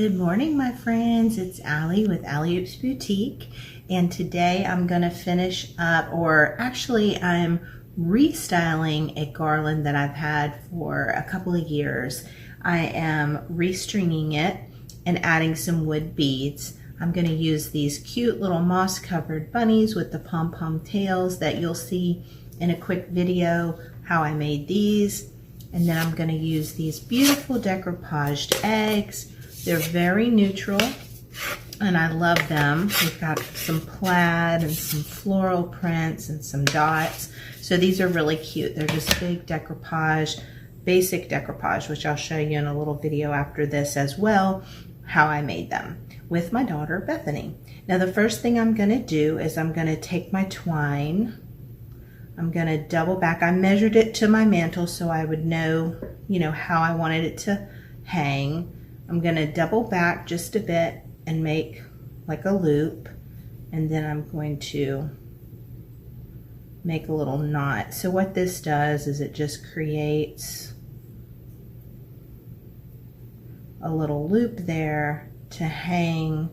Good morning, my friends. It's Allie with Allie Oops Boutique, and today I'm going to finish up, or actually I'm restyling a garland that I've had for a couple of years. I am restringing it and adding some wood beads. I'm going to use these cute little moss covered bunnies with the pom-pom tails that you'll see in a quick video how I made these. And then I'm going to use these beautiful decoupaged eggs. They're very neutral and I love them. We've got some plaid and some floral prints and some dots. So these are really cute. They're just big decoupage, basic decoupage, which I'll show you in a little video after this as well, how I made them with my daughter Bethany. Now the first thing I'm going to do is I'm going to take my twine. I'm going to double back. I measured it to my mantle so I would know, how I wanted it to hang. I'm going to double back just a bit and make like a loop, and then I'm going to make a little knot. So what this does is it just creates a little loop there to hang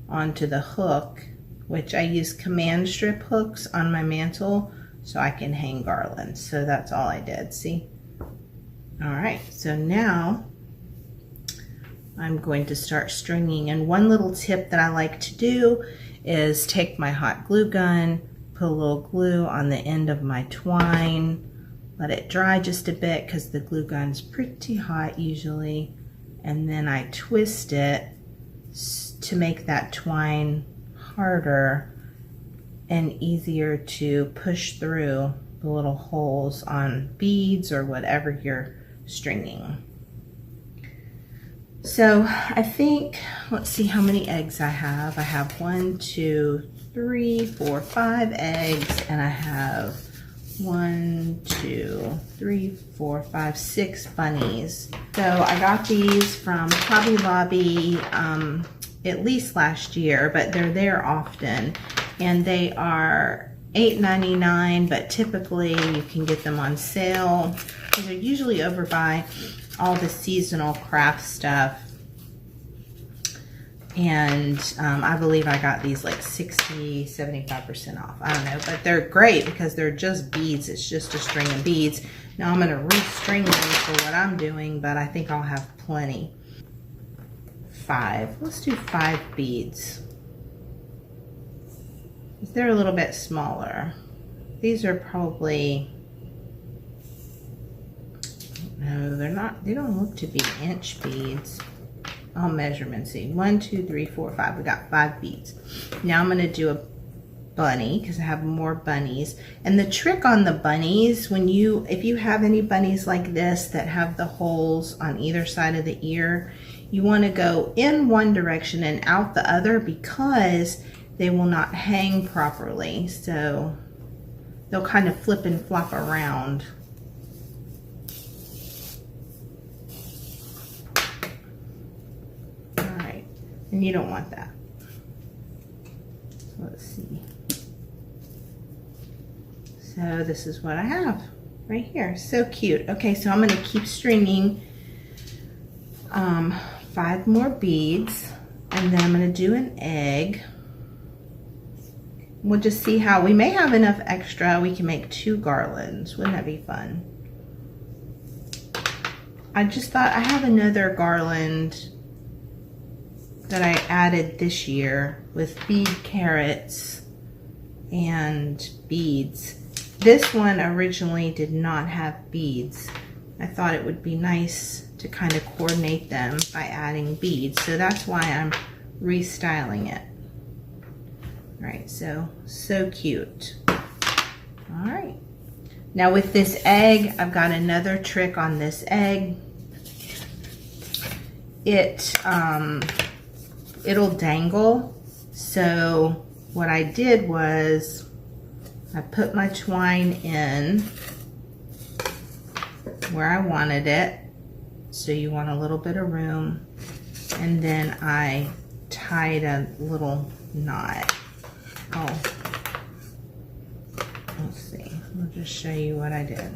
onto the hook, which I use command strip hooks on my mantle so I can hang garlands. So that's all I did, see? All right, so now I'm going to start stringing. And one little tip that I like to do is take my hot glue gun, put a little glue on the end of my twine, let it dry just a bit because the glue gun's pretty hot usually, and then I twist it to make that twine harder and easier to push through the little holes on beads or whatever you're stringing. So I think, let's see how many eggs I have. I have 1, 2, 3, 4, 5 eggs, and I have 1, 2, 3, 4, 5, 6 bunnies. So I got these from Hobby Lobby at least last year, but they're there often. And they are $8.99, but typically you can get them on sale. They're usually over by all the seasonal craft stuff. And I believe I got these like 60, 75% off. I don't know, but they're great because they're just beads. It's just a string of beads. Now I'm gonna restring them for what I'm doing, but I think I'll have plenty. 5, let's do 5 beads. They're a little bit smaller. These are probably, no, they're not, they don't look to be inch beads. I'll measure them and see. 1, 2, 3, 4, 5. We got 5 beads. Now I'm going to do a bunny because I have more bunnies. And the trick on the bunnies, if you have any bunnies like this that have the holes on either side of the ear, you want to go in one direction and out the other because they will not hang properly. So they'll kind of flip and flop around. All right, and you don't want that. So let's see. So this is what I have right here. So cute. Okay, so I'm going to keep stringing 5 more beads, and then I'm going to do an egg. We'll just see how, we may have enough extra. We can make 2 garlands. Wouldn't that be fun? I just thought I have another garland that I added this year with bead carrots and beads. This one originally did not have beads. I thought it would be nice to kind of coordinate them by adding beads. So that's why I'm restyling it. All right, so cute. All right, now with this egg, I've got another trick on this egg. It'll dangle. So what I did was I put my twine in where I wanted it. So you want a little bit of room, and then I tied a little knot. Oh, let's see. I'll just show you what I did.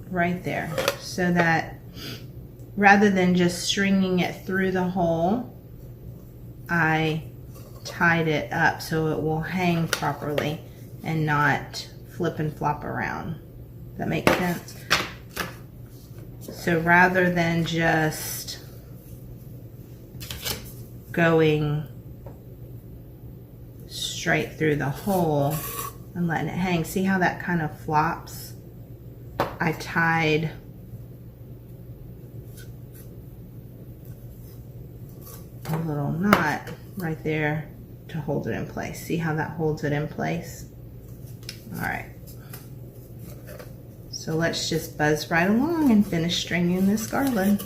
right there, so that rather than just stringing it through the hole, I tied it up so it will hang properly and not flip and flop around. That makes sense? So rather than just going straight through the hole and letting it hang, see how that kind of flops? I tied a little knot right there to hold it in place. See how that holds it in place? All right. So let's just buzz right along and finish stringing this garland.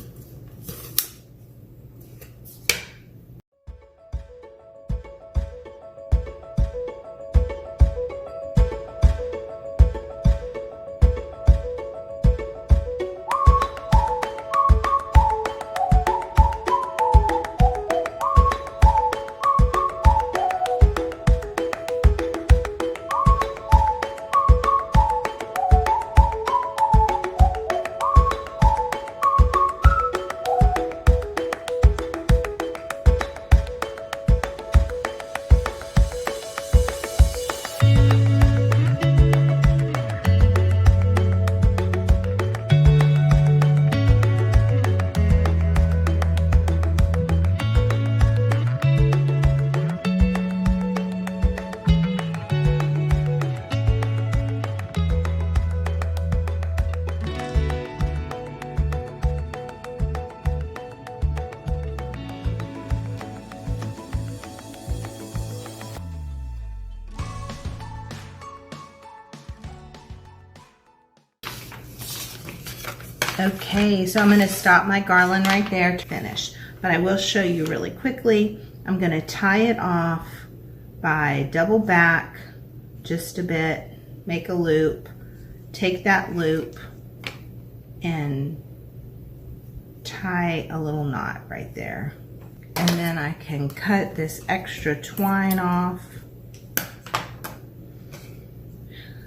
Okay, so I'm going to stop my garland right there to finish, but I will show you really quickly. I'm going to tie it off by double back just a bit, make a loop, take that loop and tie a little knot right there. And then I can cut this extra twine off.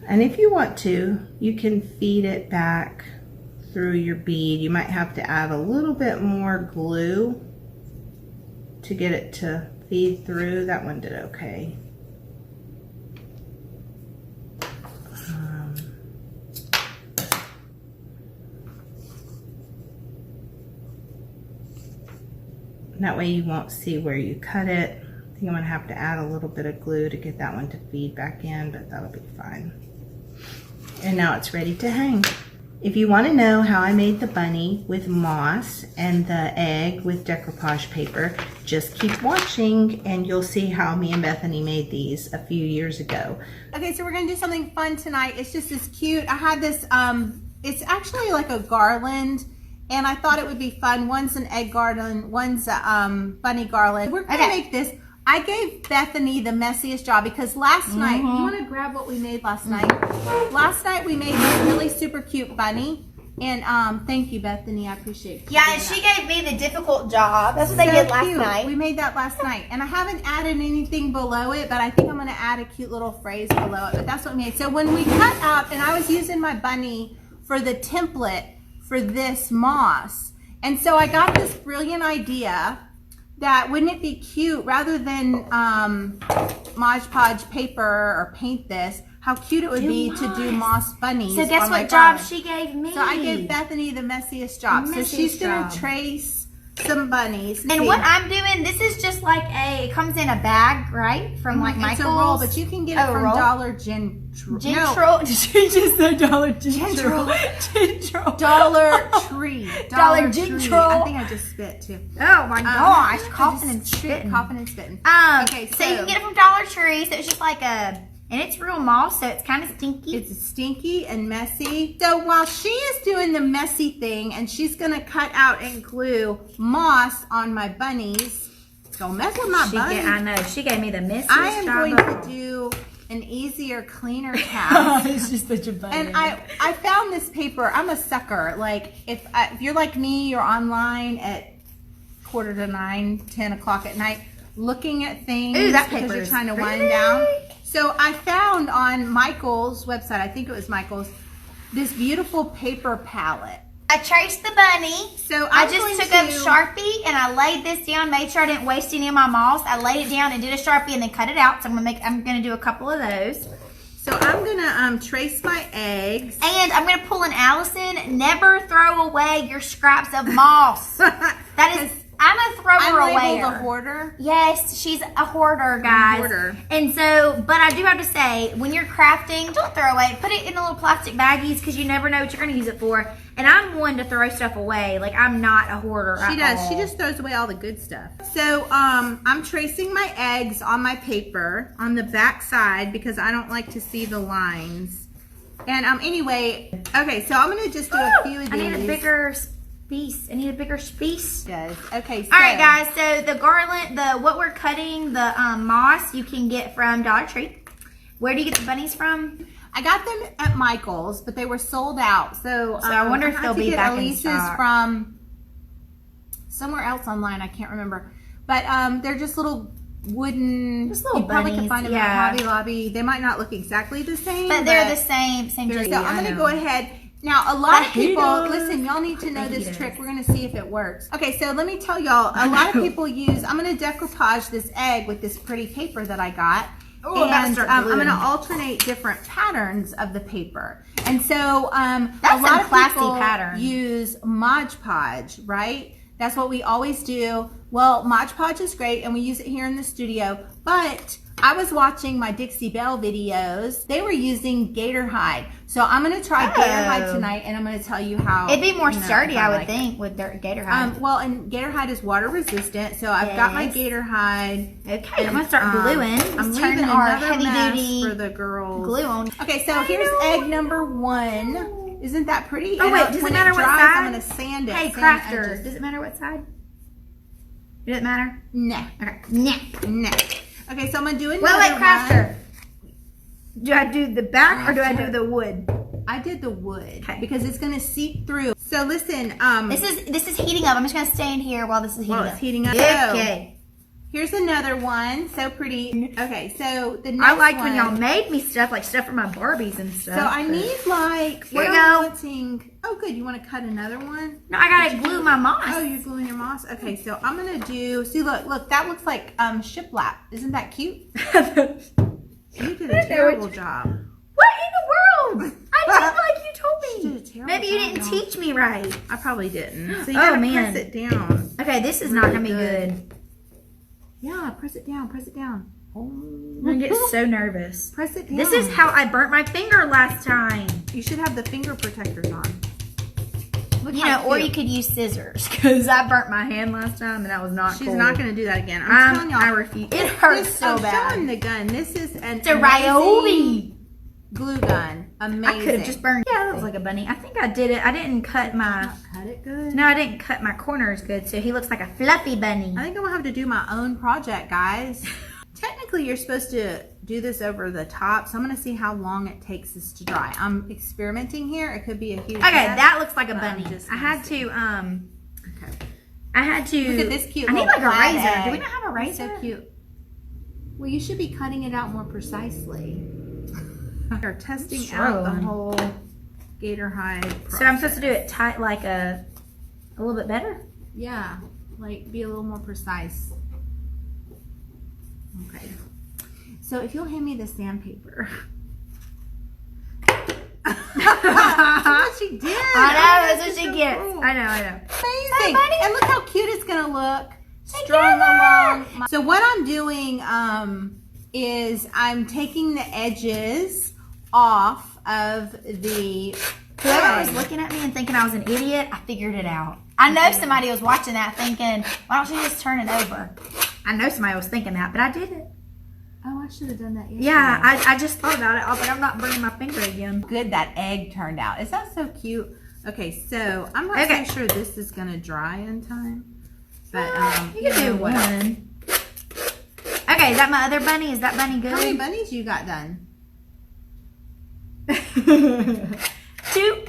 And if you want to, you can feed it back through your bead. You might have to add a little bit more glue to get it to feed through. That one did okay. That way you won't see where you cut it. I think I'm gonna have to add a little bit of glue to get that one to feed back in, but that'll be fine. And now it's ready to hang. If you want to know how I made the bunny with moss and the egg with decoupage paper, just keep watching and you'll see how me and Bethany made these a few years ago. Okay, so we're going to do something fun tonight. It's just this cute, I had this, it's actually like a garland, and I thought it would be fun. One's an egg garland, one's a bunny garland. We're going to make this. I gave Bethany the messiest job because last night, you want to grab what we made last night? Last night we made this really super cute bunny, and thank you, Bethany, I appreciate it. Yeah, and she gave me the difficult job. That's what they did last night. We made that last night, and I haven't added anything below it, but I think I'm going to add a cute little phrase below it, but that's what we made. So when we cut out, and I was using my bunny for the template for this moss, and so I got this brilliant idea that wouldn't it be cute rather than Mod Podge paper or paint this, how cute it would be to do moss bunnies. So guess what job she gave me? So I gave Bethany the messiest job. So she's going to trace some bunnies. And what I'm doing, this is just like it comes in a bag, right? From like Michael's. It's a roll, but you can get it from Dollar General. Did she just say Dollar General? Dollar Tree. Dollar General. I think I just spit too. Oh my gosh, coughing and spitting. Coughing and spitting. Okay, so you can get it from Dollar Tree. So it's just like and it's real moss, so it's kind of stinky. It's stinky and messy. So while she is doing the messy thing and she's gonna cut out and glue moss on my bunnies, don't mess with my bunnies. I know, she gave me the messiest I am job going to do an easier, cleaner task. It's just such a bunny. And I found this paper. I'm a sucker. Like if you're like me, you're online at 8:45, 10 o'clock at night, looking at things. Ooh, that because paper you're is trying to wind pretty. down. So I found on Michael's website, I think it was Michael's, this beautiful paper palette. I traced the bunny. So I just took a Sharpie and I laid this down, made sure I didn't waste any of my moss. I laid it down and did a Sharpie and then cut it out. So I'm gonna do a couple of those. So I'm gonna trace my eggs. And I'm gonna pull an Allison. Never throw away your scraps of moss. That is, I'm a thrower away. I'm labeled a hoarder. Yes, she's a hoarder, guys. A hoarder. And so, but I do have to say, when you're crafting, don't throw away. Put it in the little plastic baggies because you never know what you're gonna use it for. And I'm one to throw stuff away. Like, I'm not a hoarder She does. She just throws away all the good stuff. So I'm tracing my eggs on my paper on the back side because I don't like to see the lines. And anyway, okay, so I'm gonna just do a few of these. I need a bigger piece. I need a bigger piece. Yes. Okay. So. All right, guys. So the garland, what we're cutting, the moss, you can get from Dollar Tree. Where do you get the bunnies from? I got them at Michael's, but they were sold out. So I wonder if they'll be back in stock. From somewhere else online. I can't remember. But they're just little wooden. Just little you probably bunnies. can find them at Hobby Lobby. They might not look exactly the same, but they're the same. So I'm going to go ahead. Now, a lot of people, listen, y'all need to know this trick. We're going to see if it works. Okay, so let me tell y'all, a lot of people use, I'm going to decoupage this egg with this pretty paper that I got. Oh, and I'm going to alternate different patterns of the paper. And so that's a lot of classy people pattern. use Mod Podge, right? That's what we always do. Well, Mod Podge is great, and we use it here in the studio, but I was watching my Dixie Belle videos. They were using gator hide. So I'm going to try gator hide tonight, and I'm going to tell you how. It'd be more sturdy, I would think, with their gator hide. Well, and gator hide is water resistant, so I've got my gator hide. Okay, I'm going to start gluing. I'm leaving our heavy-duty for the girls. Glue on. Okay, so here's egg number 1. Isn't that pretty? Oh, wait, does it matter what side? I'm going to sand it. Hey, crafter, does it matter what side? Does it matter? No. Okay. No. No. Okay, so I'm going to do another wait, crafter. Do I do the back or do I do the wood? I did the wood because it's going to seep through. So listen, this is heating up. I'm just going to stay in here while this is heating up. It's heating up. Okay. Here's another one. So pretty. Okay, so the next I liked when y'all made me stuff, like stuff for my Barbies and stuff. So I need like, here we go. Oh, good. You want to cut another one? No, I got to glue my moss. Oh, you're gluing your moss? Okay, so I'm going to do, see, look, that looks like shiplap. Isn't that cute? You did a terrible job. What in the world? I did like you told me. She did a terrible Maybe you job, didn't teach me right. I probably didn't. So you gotta press it down. Okay, this is not going to be good. Yeah, press it down, press it down. I'm going to get so nervous. Press it down. This is how I burnt my finger last time. You should have the finger protectors on. Look, you know, or you could use scissors because I burnt my hand last time and that was not cool. She's not going to do that again. I'm telling y'all. I refuse. It hurts so bad. I'm showing the gun. This is an Ryobi glue gun. Amazing. I could have just burned. Yeah, it looks like a bunny. I think I did it. I didn't cut my. Cut it good. No, I didn't cut my corners good, so he looks like a fluffy bunny. I think I'm gonna have to do my own project, guys. Technically, you're supposed to do this over the top, so I'm gonna see how long it takes this to dry. I'm experimenting here. It could be a huge. Okay, that looks like a bunny. I had to. Okay. I had to. Look at this cute. I need like a razor. Egg. Do we not have a razor? So cute. Well, you should be cutting it out more precisely. They're testing out the whole gator hide process. So I'm supposed to do it tight, like a little bit better? Yeah, like be a little more precise. Okay. So if you'll hand me the sandpaper. That's what she did. I know, that's what she gets. Cool. I know. Amazing. And look how cute it's going to look. Strung along. So what I'm doing is I'm taking the edges off of the Whoever was looking at me and thinking I was an idiot, I figured it out. I know somebody was watching that thinking, why don't you just turn it over? I know somebody was thinking that, but I did it. Oh, I should have done that yesterday. Yeah, I just thought about it. I was like, I'm not burning my finger again. Good that egg turned out. Is that so cute? Okay, so I'm not so sure this is going to dry in time. But you can do one. Okay, is that my other bunny? Is that bunny good? How many bunnies you got done? 2.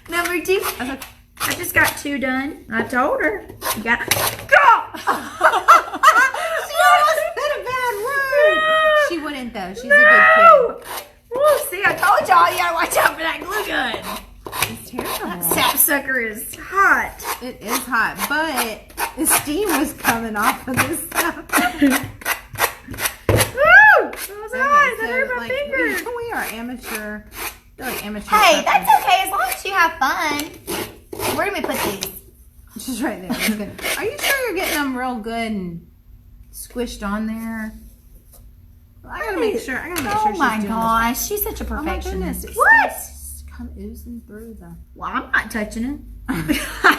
Number 2. Okay. I just got 2 done. I told her. You got go! She almost said a bad word. No. She wouldn't though. She's a good kid. Woo, see, I told y'all you gotta watch out for that glue gun. It's terrible. Sapsucker is hot. It is hot, but the steam was coming off of this stuff. Woo! That was hot. That hurt my finger. We are amateur. They're like amateur. Hey, crafters. that's okay as long as you have fun. Where do we put these? She's right there. That's good. Are you sure you're getting them real good and squished on there? I gotta make sure. I gotta make sure. Oh my she's doing gosh, she's such a this. Oh my perfectionist. goodness! What? It's come oozing through the. Well, I'm not touching it. I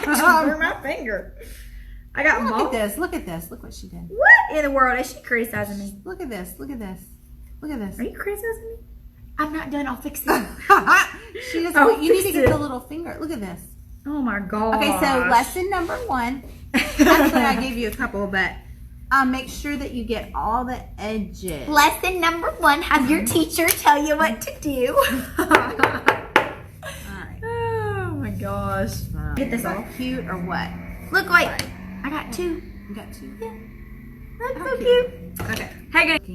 just burned my finger. I got Look mold. at this. Look at this. Look what she did. What in the world is she criticizing me? Look at this. Look at this. Look at this. Are you criticizing me? I'm not done. I'll fix it. She doesn't. Oh, You need to fix get it. the little finger. Look at this. Oh my god. Okay, so lesson number 1. Actually, I gave you a couple, but make sure that you get all the edges. Lesson number 1: have your teacher tell you what to do. All right. Oh my gosh. Get this Is that off. cute or what? Look, wait. I got 2. You got 2. That's so cute. Okay. Hey, guys.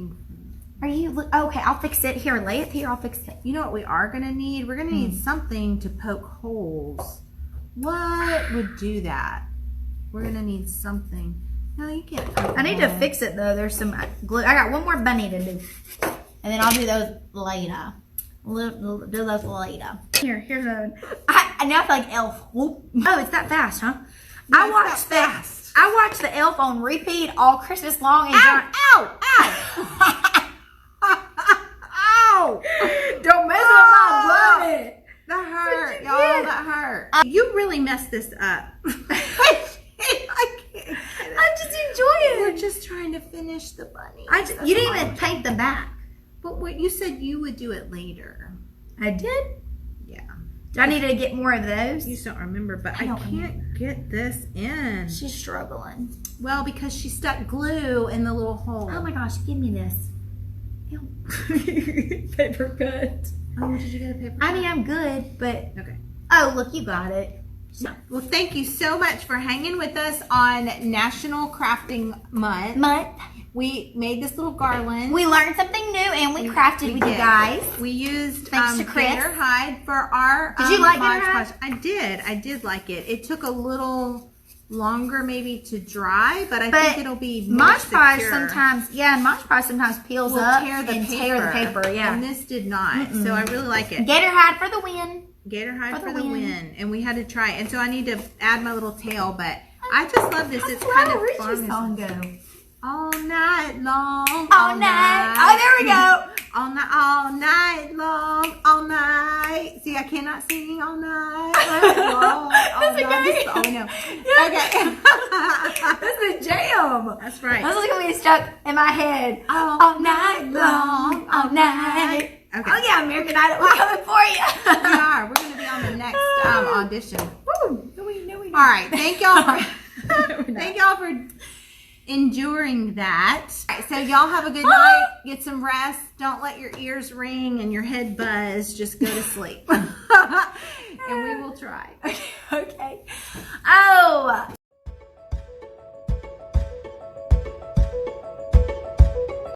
Are you? Okay, I'll fix it. Here, lay it here. I'll fix it. You know what we are gonna need? We're gonna need something to poke holes. What would do that? We're gonna need something. No, you can't. Poke I need to fix it though. There's some glue. I got one more bunny to do, and then I'll do those later. Do those later. Here's one. I now feel like Elf. Whoop. Oh, it's that fast, huh? No, it's not fast. I watched the Elf on repeat all Christmas long. And Ow! Ow! Ow! Ow! Don't mess with my bunny. That hurt, you y'all. did. That hurt. You really messed this up. I'm just enjoying We're it. just trying to finish the bunny. You didn't even paint the back. But what you said you would do it later. I did. Yeah. Do I need to get more of those? You just don't remember, but I don't can't get this in. She's struggling. Well, because she stuck glue in the little hole. Oh my gosh, give me this. Ew. Paper cut. Oh, did you get a paper? I mean, I'm good, but... Okay. Oh, look, you got it. Well, thank you so much for hanging with us on National Crafting Month. We made this little garland. We learned something new and we crafted with you guys. We used Thanks to Chris. gator hide for our Did you like Mod gator hide? Podge. I did like it. It took a little longer maybe to dry, but I think it'll be more Mod Podge secure. sometimes peels Will up tear the and paper. tear the paper, yeah. And this did not, so I really like it. Gator hide for the win. Gator hide For for the the win. win. And we had to try it. And so I need to add my little tail, but I just love this. It's How's kind of Lionel Richie's fun. song go? All night long. All night. Oh, there we go. All night long. All night. See, I cannot sing all night. Long, That's okay. Oh, no. Okay. That's the jam. That's right. This is going to be stuck in my head. All night long. All night. Okay. Oh, yeah, American Idol. We're coming for you. We are. We're going to be on the next audition. Woo. No, we All right. Thank y'all for, thank y'all for enduring that. All right, so y'all have a good night. Get some rest. Don't let your ears ring and your head buzz. Just go to sleep. And we will try. Okay. Oh.